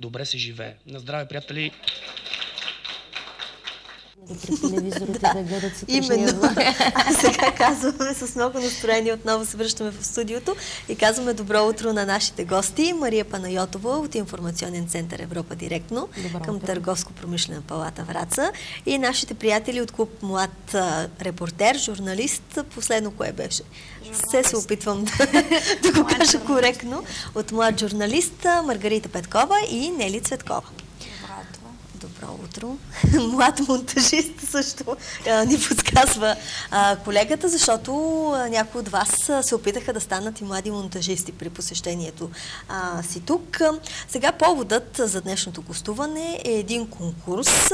добре се живее. На здраве, приятели! Пред телевизорите да гледат си именно. А сега казваме с много настроение, отново се връщаме в студиото и казваме добро утро на нашите гости. Мария Панайотова от Информационен център Европа директно към Търговско-промишлена палата Враца и нашите приятели от клуб Млад репортер, журналист. Последно кое беше? Се опитвам да го кажа коректно. От млад журналист Маргарита Петкова и Нели Цветкова. Добро утро. Млад монтажист също ни подсказва колегата, защото някои от вас се опитаха да станат и млади монтажисти при посещението си тук. Сега поводът за днешното гостуване е един конкурс,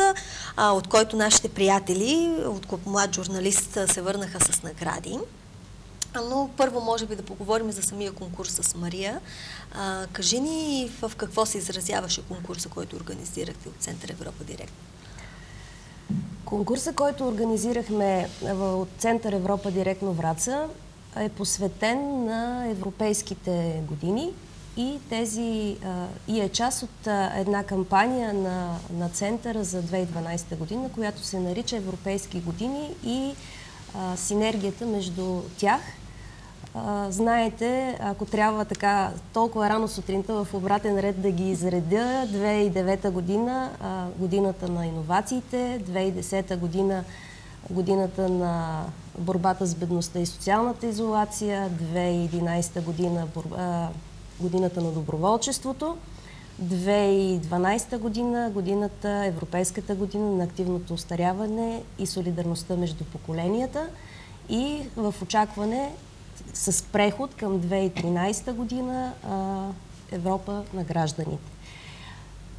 от който нашите приятели от клуб Млад журналист се върнаха с награди. Но първо може би да поговорим за самия конкурс с Мария. Кажи ни в какво се изразяваше конкурса, който организирахте от Център Европа директно? Конкурса, който организирахме от Център Европа директно Враца, е посветен на европейските години и е част от една кампания на Центъра за 2012 година, която се нарича Европейски години и синергията между тях. Знаете, ако трябва така толкова рано сутринта в обратен ред да ги изредя, 2009 година, годината на иновациите, 2010 година, годината на борбата с бедността и социалната изолация, 2011 година, годината на доброволчеството, 2012 година, годината, Европейската година на активното остаряване и солидарността между поколенията и в очакване с преход към 2013 година Европа на гражданите.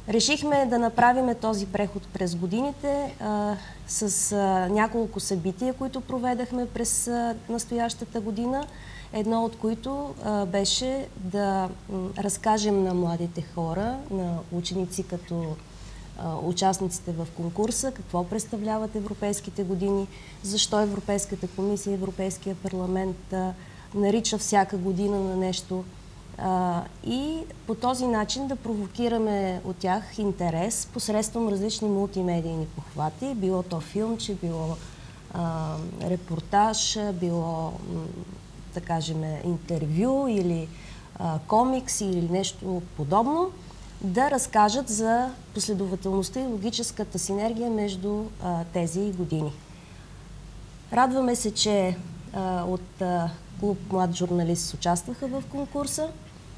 Решихме да направим този преход през годините с няколко събития, които проведахме през настоящата година. Едно от които беше да разкажем на младите хора, на ученици като участниците в конкурса, какво представляват европейските години, защо Европейската комисия и Европейския парламент нарича всяка година на нещо и по този начин да провокираме от тях интерес посредством различни мултимедийни похвати, било то филмче, било репортаж, било да кажем интервю или комикс или нещо подобно, да разкажат за последователността и логическата синергия между тези години. Радваме се, че от клуб Млад журналист участваха в конкурса.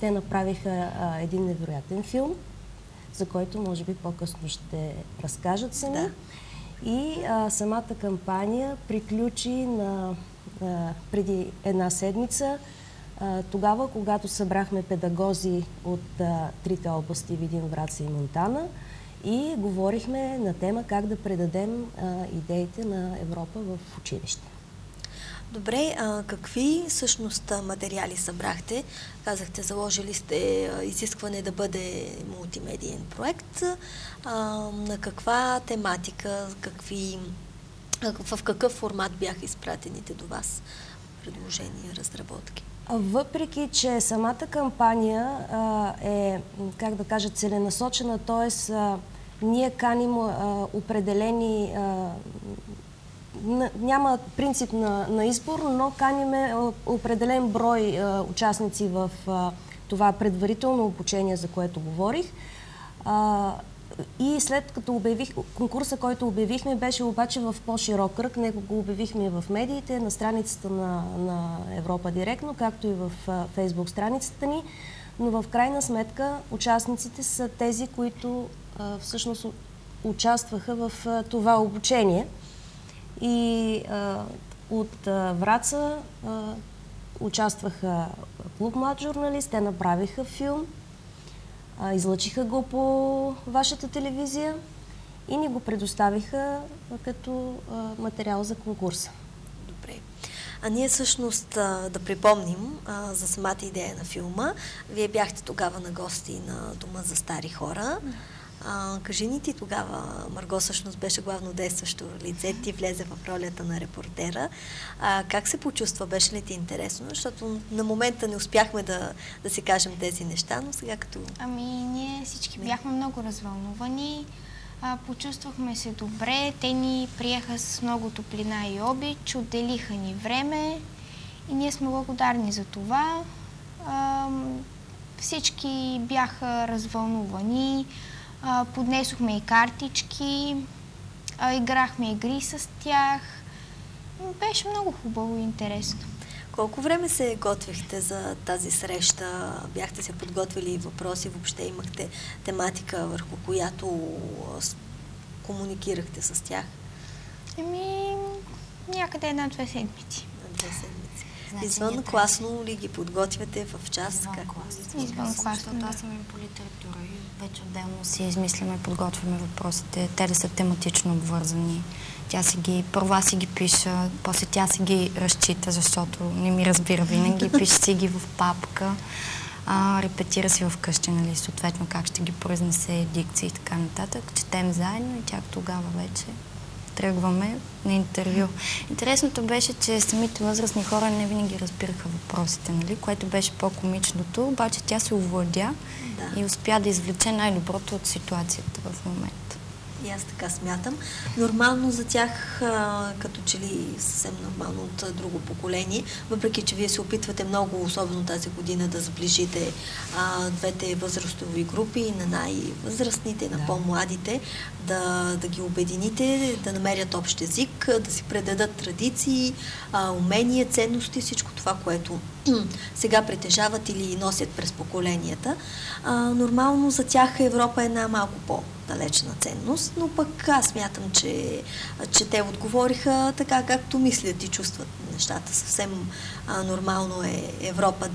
Те направиха един невероятен филм, за който може би по-късно ще разкажат сами. Да. И самата кампания приключи преди една седмица, тогава, когато събрахме педагози от трите области Видин, Враца и Монтана и говорихме на тема как да предадем идеите на Европа в училище. Добре, какви всъщност материали събрахте? Казахте, заложили сте изискване да бъде мултимедиен проект. На каква тематика, в какъв формат бяха изпратените до вас предложения, разработки? Въпреки, че самата кампания е, как да кажа, целенасочена, т.е. ние каним определени, няма принцип на избор, но каниме определен брой участници в това предварително обучение, за което говорих. И след като конкурса, който обявихме, беше обаче в по-широк кръг. Него го обявихме в медиите, на страницата на Европа директно, както и в Фейсбук страницата ни. Но в крайна сметка участниците са тези, които всъщност участваха в това обучение. И от Враца участваха клуб Млад журналист, те направиха филм, излъчиха го по вашата телевизия и ни го предоставиха като материал за конкурса. Добре. А ние всъщност да припомним за самата идея на филма. Вие бяхте тогава на гости на Дома за стари хора. Кажи ни ти тогава, Марго всъщност беше главно действащо лице, ти влезе в ролята на репортера. Как се почувства? Беше ли ти интересно? Защото на момента не успяхме да си кажем тези неща, но сега като... Ние всички бяхме много развълнувани. Почувствахме се добре. Те ни приеха с много топлина и обич, отделиха ни време и ние сме благодарни за това. Всички бяха развълнувани. Поднесохме и картички, играхме игри с тях. Беше много хубаво и интересно. Колко време се готвихте за тази среща? Бяхте се подготвили въпроси, въобще имахте тематика, върху която комуникирахте с тях? Някъде 1-2 седмици. 2 седмици. Извън класно ли ги подготвяте в час? Извън класно, защото аз съм и по литература и вече отделно си измисляме, подготвяме въпросите. Те да са тематично обвързани. Първо аз си ги пиша, после тя си ги разчита, защото не ми разбира винаги. Пише си ги в папка, репетира си вкъщи, нали, съответно как ще ги произнесе, дикции и така нататък. Четем заедно и чак тогава вече тръгваме на интервю. Интересното беше, че самите възрастни хора не винаги разбираха въпросите, нали? Което беше по-комичното, обаче тя се овладя и успя да извлече най-доброто от ситуацията в момента. И аз така смятам. Нормално за тях, като че ли съвсем нормално от друго поколение, въпреки че вие се опитвате много, особено тази година, да сближите двете възрастови групи, на най-възрастните, на по-младите, да ги обедините, да намерят общ език, да си предадат традиции, умения, ценности, всичко това, което сега притежават или носят през поколенията. Нормално за тях Европа е една малко по-далечна ценност, но пък аз смятам, че те отговориха така, както мислят и чувстват нещата. Съвсем нормално е Европа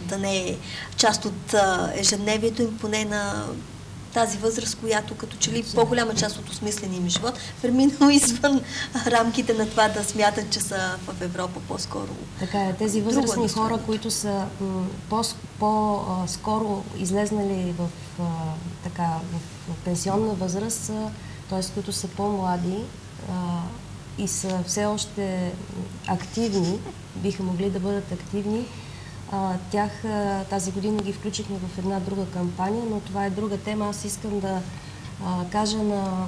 да не е част от ежедневието им, поне на тази възраст, която като че ли по-голяма част от осмисления им живот преминала извън рамките на това да смятат, че са в Европа по-скоро. Така е, тези възрастни хора, които са по-скоро излезнали в пенсионна възраст, т.е. които са по-млади и са все още активни, биха могли да бъдат активни. Тях тази година ги включихме в една друга кампания, но това е друга тема. Аз искам да кажа на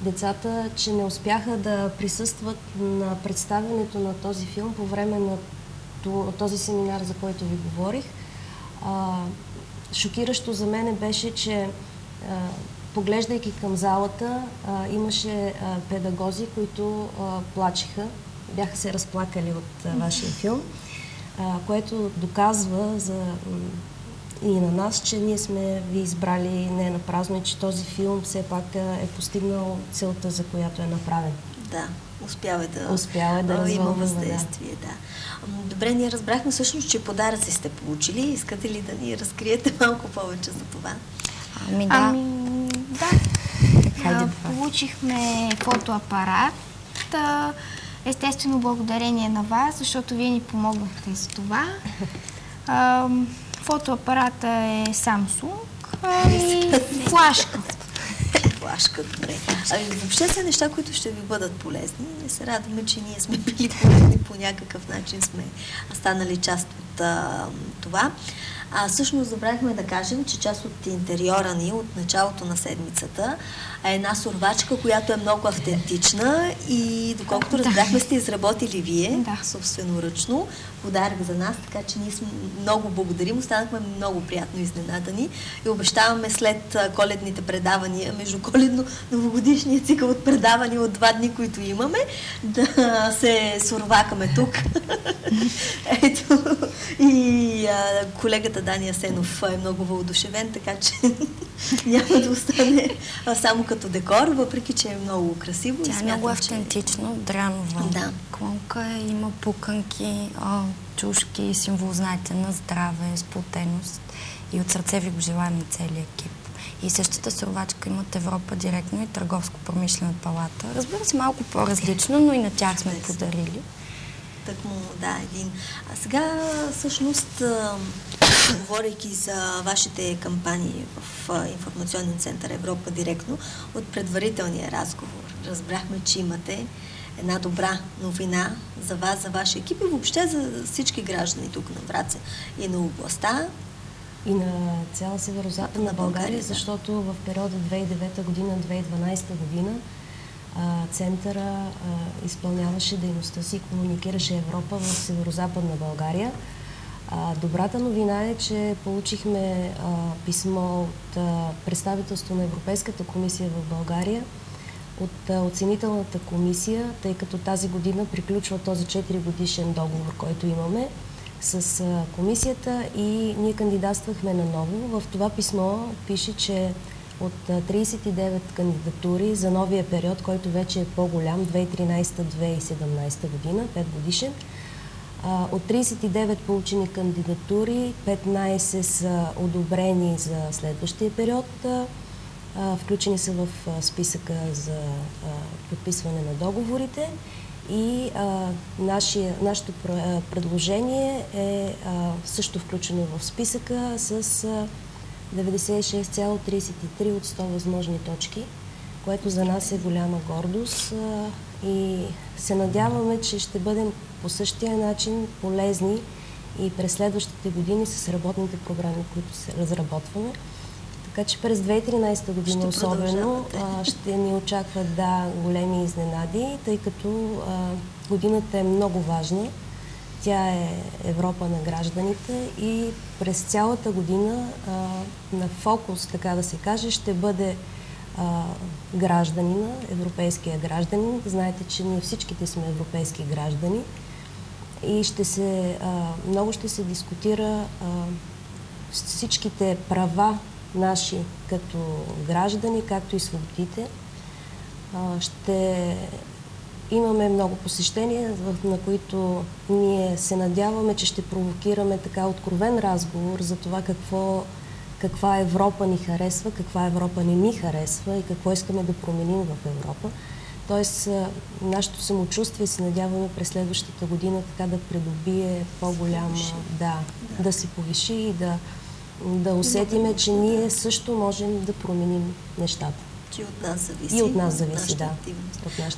децата, че не успяха да присъстват на представянето на този филм по време на този семинар, за който ви говорих. Шокиращо за мен беше, че поглеждайки към залата, имаше педагози, които плачеха, бяха се разплакали от вашия филм, което доказва и на нас, че ние сме ви избрали не на празно и че този филм все пак е постигнал целта, за която е направен. Да, успява да има въздействие. Да. Добре, ние разбрахме всъщност, че подаръци сте получили. Искате ли да ни разкриете малко повече за това? Да. Получихме фотоапарат. Естествено, благодарение на вас, защото вие ни помогнахте за това. Фотоапарата е Samsung и флашка. Флашка, добре. Въобще са неща, които ще ви бъдат полезни. Не се радваме, че ние сме били полезни по някакъв начин, сме станали част от това. Всъщност забравихме да кажем, че част от интериора ни от началото на седмицата е една сурвачка, която е много автентична и доколкото разбрахме, сте изработили вие собственоръчно подарък за нас, така че ние много благодарим. Останахме много приятно изненадани и обещаваме след коледните предавания, между коледно-новогодишния цикъл от предавания от 2 дни, които имаме, да се сурвакаме тук. Ето. И колегата Дани Асенов е много въодушевен, така че няма да остане само като декор, въпреки че е много красиво. Тя е много автентично, дранова. Клонка има пуканки, чушки, символ, знаете, на здраве, сплотеност и от сърце ви го желаем на целия екип. И същата сурвачка имат Европа директно и Търговско-промишлена палата. Разбира се, малко по-различно, но и на тях сме подарили. Тъкмо, да, един. А сега, всъщност, говорейки за вашите кампании в информационен център Европа директно, от предварителния разговор разбрахме, че имате една добра новина за вас, за вашия екип и въобще за всички граждани тук на Враца и на областта. И на цяла северо-западна България, защото в периода 2009 година, 2012 година центъра изпълняваше дейността си, комуникираше Европа в северо-западна България. Добрата новина е, че получихме писмо от представителство на Европейската комисия в България, от оценителната комисия, тъй като тази година приключва този 4-годишен договор, който имаме с комисията и ние кандидатствахме наново. В това писмо пише, че от 39 кандидатури за новия период, който вече е по-голям, 2013-2017 година, 5 годишен, от 39 получени кандидатури, 15 са одобрени за следващия период, включени са в списъка за подписване на договорите и нашето предложение е също включено в списъка с 96,33 от 100 възможни точки, което за нас е голяма гордост и се надяваме, че ще бъдем по същия начин полезни и през следващите години с работните програми, които се разработваме. Така че през 2013 година особено ще ни очакват големи изненади, тъй като годината е много важна. Тя е Европа на гражданите и през цялата година на фокус, така да се каже, ще бъде гражданина, европейския гражданин. Знаете, че ние всичките сме европейски граждани и много ще се дискутира всичките права наши като граждани, както и свободите. Ще имаме много посещения, на които ние се надяваме, че ще провокираме така откровен разговор за това каква Европа ни харесва, каква Европа не ни харесва и какво искаме да променим в Европа. Тоест, нашето самочувствие се надяваме през следващата година така да придобие по-голяма, да се повиши и да усетиме, че ние също можем да променим нещата. Че от нас зависи. И от нас зависи, да.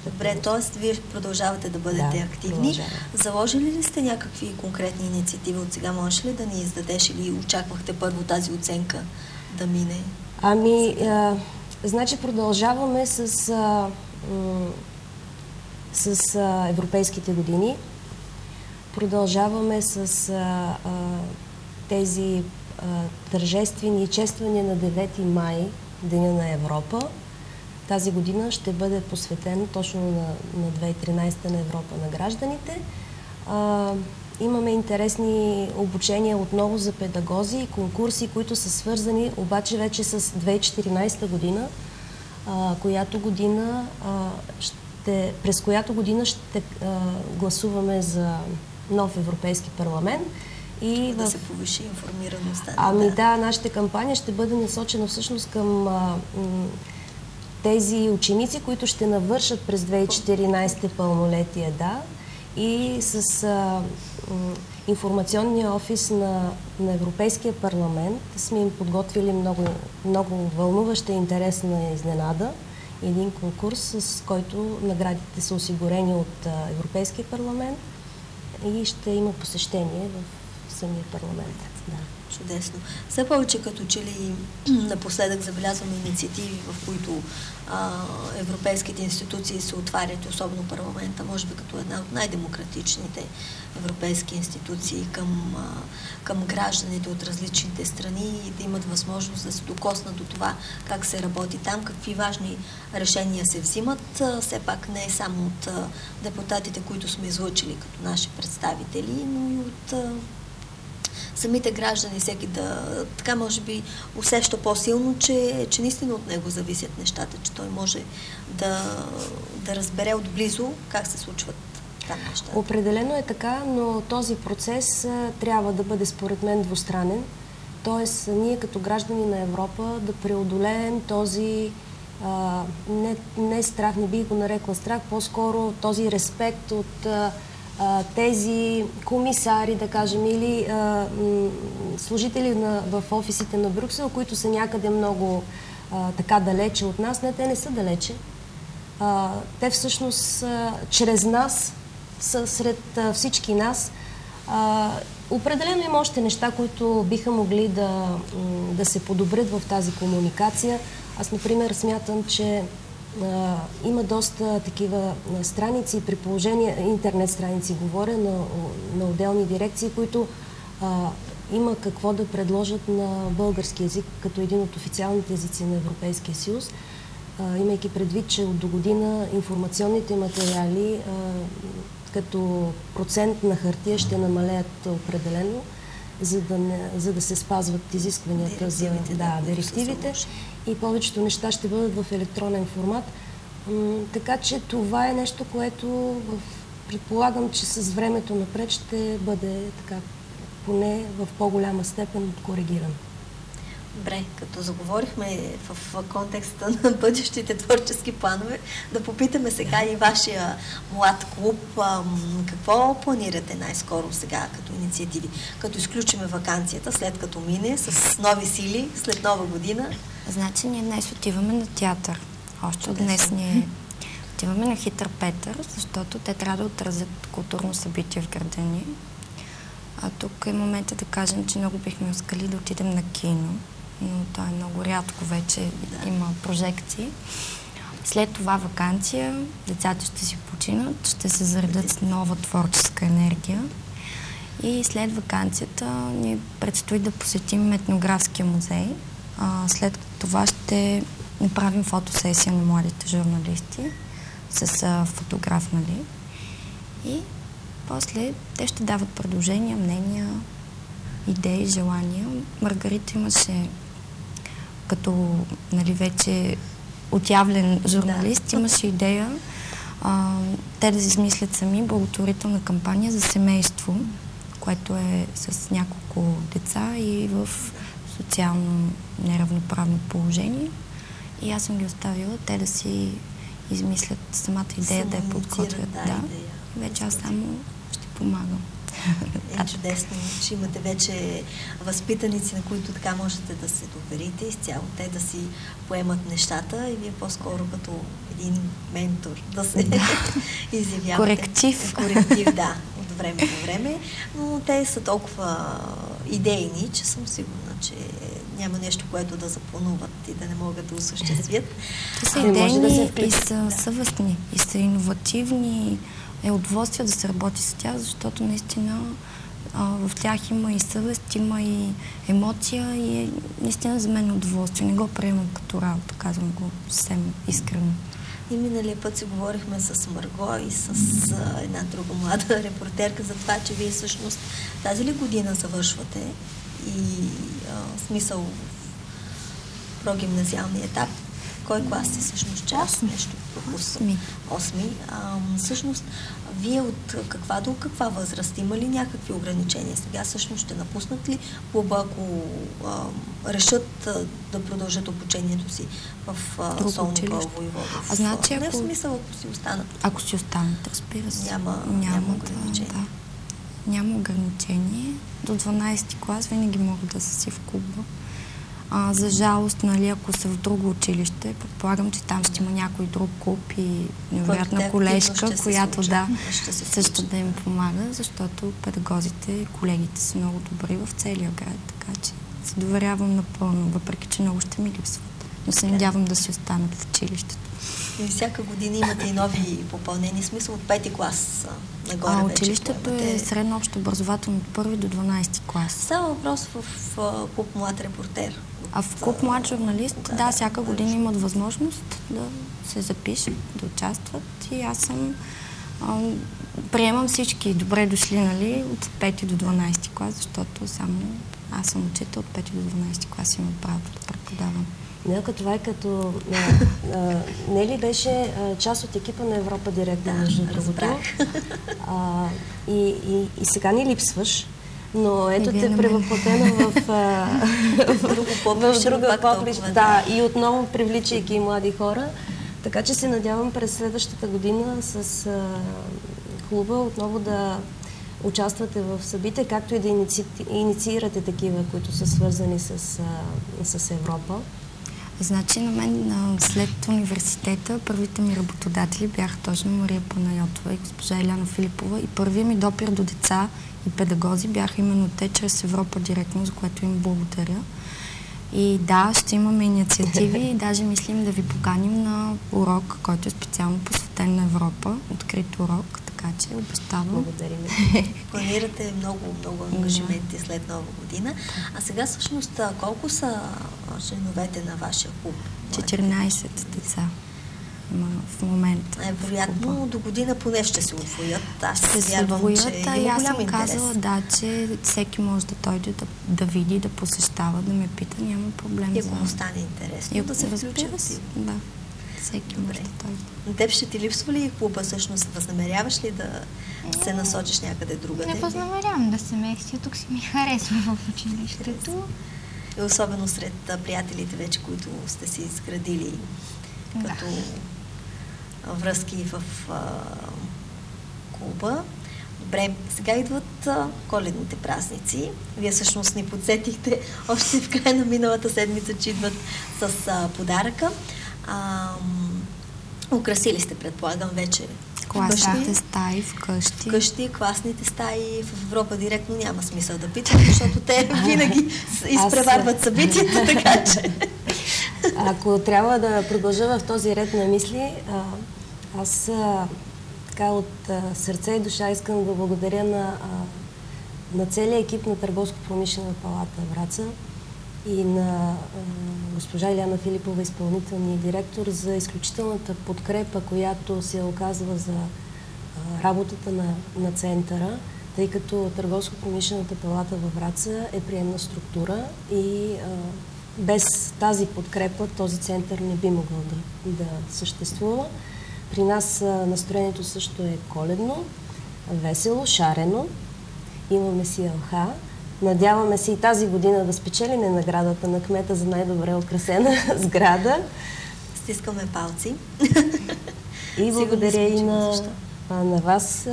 Добре, т.е. вие продължавате да бъдете активни. Заложили ли сте някакви конкретни инициативи от сега? Можеш ли да ни издадеш или очаквахте първо тази оценка да мине? Значи продължаваме с европейските години. Продължаваме с тези тържествени чествания на 9 май, Деня на Европа. Тази година ще бъде посветена точно на 2013 на Европа на гражданите. Имаме интересни обучения отново за педагози и конкурси, които са свързани обаче вече с 2014 година, през която година ще гласуваме за нов Европейски парламент. И да се повиши информираността. Нашата кампания ще бъде насочена всъщност към тези ученици, които ще навършат през 2014 пълнолетие, и с информационния офис на Европейския парламент сме им подготвили много вълнуваща и интересна изненада. Един конкурс, с който наградите са осигурени от Европейския парламент и ще има посещение в самия парламент. Чудесно. Все повече като че ли напоследък забелязваме инициативи, в които европейските институции се отварят, особено парламента, може би като една от най-демократичните европейски институции към гражданите от различните страни и да имат възможност да се докоснат до това как се работи там, какви важни решения се взимат. Все пак не е само от депутатите, които сме излъчили като наши представители, но и от самите граждани, всеки така може би усеща по-силно, че наистина от него зависят нещата, че той може да разбере отблизо как се случват там нещата. Определено е така, но този процес трябва да бъде според мен двустранен. Тоест, ние като граждани на Европа да преодолеем този не страх, не бих го нарекла страх, по-скоро този респект от тези комисари, да кажем, или служители в офисите на Брюксел, които са някъде много така далече от нас. Не, те не са далече. Те всъщност чрез нас са сред всички нас. Определено има още неща, които биха могли да се подобрят в тази комуникация. Аз, например, смятам, че има доста такива страници, при положение, интернет страници говоря, на отделни дирекции, които има какво да предложат на български език, като един от официалните езици на Европейския съюз, имайки предвид, че от до година информационните материали като процент на хартия ще намалеят определено, за да се спазват изискванията за директивите и повечето неща ще бъдат в електронен формат. Така че това е нещо, което предполагам, че с времето напред ще бъде така, поне в по-голяма степен коригирано. Добре, като заговорихме в контекста на бъдещите творчески планове, да попитаме сега и вашия млад клуб. Какво планирате най-скоро сега като инициативи? Като изключиме ваканцията, след като мине, с нови сили, след нова година? Значи ние днес отиваме на театър. Още от днес ние отиваме на Хитър Петър, защото те трябва да отразят културно събитие в града ни. А тук е момента да кажем, че много бихме искали да отидем на кино, но то е много рядко вече, има прожекции. След това ваканция, децата ще си починат, ще се заредят с нова творческа енергия. И след ваканцията ни предстои да посетим етнографския музей. След това ще направим фотосесия на младите журналисти с фотограф, нали? И после те ще дават предложения, мнения, идеи, желания. Маргарита имаше като, нали, вече отявлен журналист, имаше идея те да измислят сами благотворителна кампания за семейство, което е с няколко деца и в социално неравноправно положение. И аз съм ги оставила те да си измислят самата идея, да я подготвят. Вече аз само ще помагам. Чудесно, че имате вече възпитаници, на които така можете да се доверите изцяло, те да си поемат нещата и вие по-скоро като един ментор да се изявявате. Коректив. Коректив, да, от време на време, но те са толкова идейни, че съм сигурна, че няма нещо, което да заплануват и да не могат да осъществят. Те са идейни и са съвестни, и са иновативни. Е удоволствие да се работи с тях, защото наистина в тях има и съвест, има и емоция и наистина за мен е удоволствие. Не го приемам като работа, казвам го съвсем искрено. И миналия път си говорихме с Марго и с една друга млада репортерка за това, че вие всъщност тази ли година завършвате и смисъл в прогимназиалния етап. Кой клас си всъщност? Час нещо? Осми. Всъщност, вие от каква до каква възраст има ли някакви ограничения? Сега всъщност ще напуснат ли клуба, ако решат да продължат обучението си в Солникова Войводов? Значи, не в смисъл, ако си останат. Ако си останат, разбира се. Няма ограничения. Да. Няма ограничение. До 12 клас винаги могат да са си в клуба. За жалост, нали, ако са в друго училище, предполагам, че там ще има някой друг клуб и невероятна колежка, която също да им помага, защото педагозите и колегите са много добри в целия град, така че се доверявам напълно, въпреки че много ще ми липсват. Но се надявам да си останат в училището. И всяка година имате и нови попълнени, смисъл от 5-ти клас нагоре вече. Училището е средно общо образователно от 1 до 12 клас. Става въпрос в клуб Млад репортер. А в клуб Млад журналист, да, всяка година имат възможност да се запишат, да участват и аз съм приемам всички добре дошли, нали, от 5 до 12 клас, защото само аз съм учител от 5 до 12 клас имам право да преподавам. Нелка, това е като... Нели беше част от екипа на Европа директно, между другото. И сега ни липсваш, но ето те превъплатена в друга поприща. Да, и отново привличайки млади хора. Така че се надявам през следващата година с клуба отново да участвате в събития, както и да инициирате такива, които са свързани с Европа? Значи на мен след университета първите ми работодатели бяха точно Мария Панайотова и госпожа Иляна Филипова и първият ми допир до деца и педагози бяха именно те чрез Европа директно, за което им благодаря. И да, ще имаме инициативи и даже мислим да ви поканим на урок, който е специално посветен на Европа, открит урок, така че обещавам. Благодарим. Планирате много ангажименти след Нова година. А сега всъщност колко са членовете на вашия клуб? 14 деца в момента. Вероятно до година поне ще се удвоят. Аз ще се удвоят, и аз съм казала, да, че всеки може да дойде да види, да посещава, да ме пита, няма проблем. И ако му стане интересно, да се включат. Да, всеки може да дойде. На теб ще ти липсва ли клуба всъщност? Възнамеряваш ли да се насочиш някъде другаде? Не възнамерявам да се местя, тук си ми харесва в училището. И особено сред приятелите вече, които сте си изградили като връзки в клуба. Добре, сега идват коледните празници. Вие всъщност ни подсетихте още в края на миналата седмица, че идват с подаръка. Украсили сте, предполагам, вече класните стаи вкъщи. Вкъщи, класните стаи в Европа директно няма смисъл да питам, защото те винаги изпреварват събитията, така че... Ако трябва да продължа в този ред на мисли, аз така от сърце и душа искам да благодаря на целия екип на Търговско-промишлена палата Враца и на госпожа Иляна Филипова, изпълнителния директор, за изключителната подкрепа, която се оказва за работата на центъра, тъй като Търговско-промишлената палата във Враца е приемна структура и без тази подкрепа този център не би могъл да съществува. При нас настроението също е коледно, весело, шарено. Имаме си елха. Надяваме се и тази година да спечелим наградата на кмета за най-добре украсена сграда. Стискаме палци. И благодаря и на вас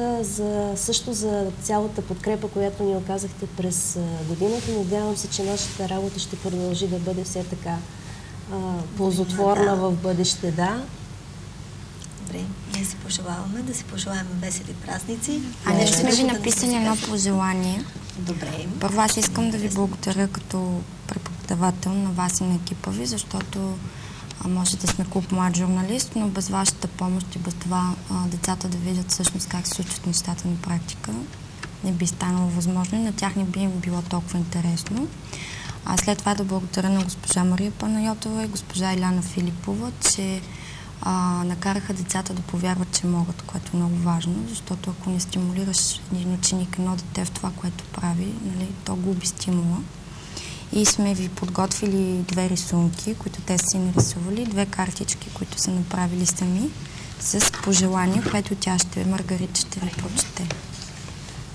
също за цялата подкрепа, която ни оказахте през годината. Надявам се, че нашата работа ще продължи да бъде все така ползотворна в бъдеще. Да. Добре, ние си пожелаваме да си пожелаем весели празници. Ние сме ви написали едно пожелание. Добре. Първо аз искам да ви благодаря като преподавател на вас и на екипа ви, защото може да сме клуб млад журналист, но без вашата помощ и без това децата да видят всъщност как се случват нещата на практика не би станало възможно и на тях не би им било толкова интересно. А след това да благодаря на госпожа Мария Панайотова и госпожа Иляна Филипова, че накараха децата да повярват, че могат, което е много важно, защото ако не стимулираш един ученик, едно дете в това, което прави, нали, то губи стимула. И сме ви подготвили 2 рисунки, които те са си нарисували, 2 картички, които са направили сами, с пожелания, което Маргарита ще ви прочете.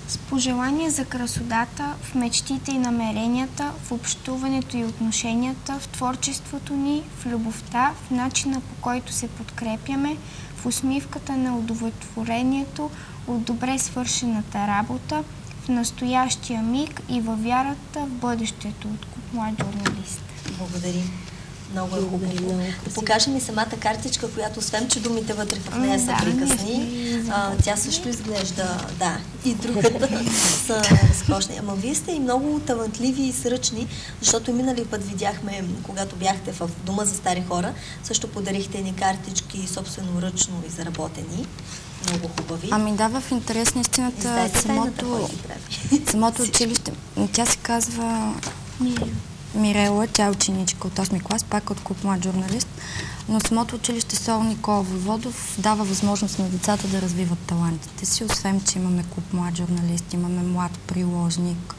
С пожелания за красотата, в мечтите и намеренията, в общуването и отношенията, в творчеството ни, в любовта, в начина, по който се подкрепяме, в усмивката на удовлетворението от добре свършената работа, в настоящия миг и във вярата в бъдещето от клуб млад журналист. Благодарим. Много е хубаво. Да покажем и самата картичка, която освен, че думите вътре в нея са приказни, тя също изглежда, да, и другата са разкошни. Ама вие сте и много талантливи и сръчни, защото и минали път видяхме, когато бяхте в Дома за стари хора, също подарихте ни картички собствено ръчно изработени. Много хубави. Ами да, в интерес на истината самото училище, тя се казва Мирела, тя е ученичка от 8-ми клас, пак от клуб млад журналист, но самото училище Сол Никола Войводов дава възможност на децата да развиват талантите си, освен, че имаме клуб млад журналист, имаме млад приложник,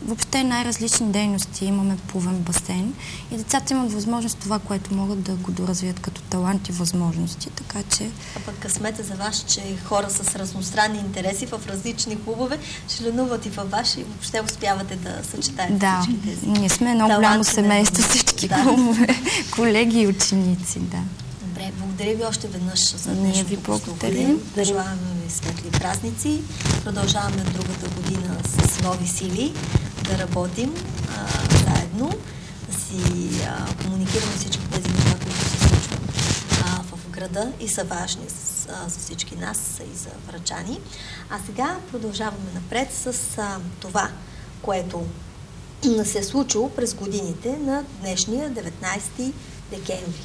въобще най-различни дейности, имаме плувен басейн и децата имат възможност това, което могат да го доразвият като талант и възможности, така че... А пък късмета за вас, че хора с разностранни интереси в различни клубове членуват и във ваши и въобще успявате да съчетаете всички тези. Да, ние сме едно голямо семейство, всички клубове, колеги и ученици, да. Добре, Добре, благодаря ви още веднъж за Ние днешното ви гостуване. благодарим. Пожелаваме ви светли празници. Продължаваме другата година с нови сили да работим заедно, да си комуникираме всички тези неща, които се случват в града и са важни за всички нас и за врачани. А сега продължаваме напред с това, което се е случило през годините на днешния 19 декември.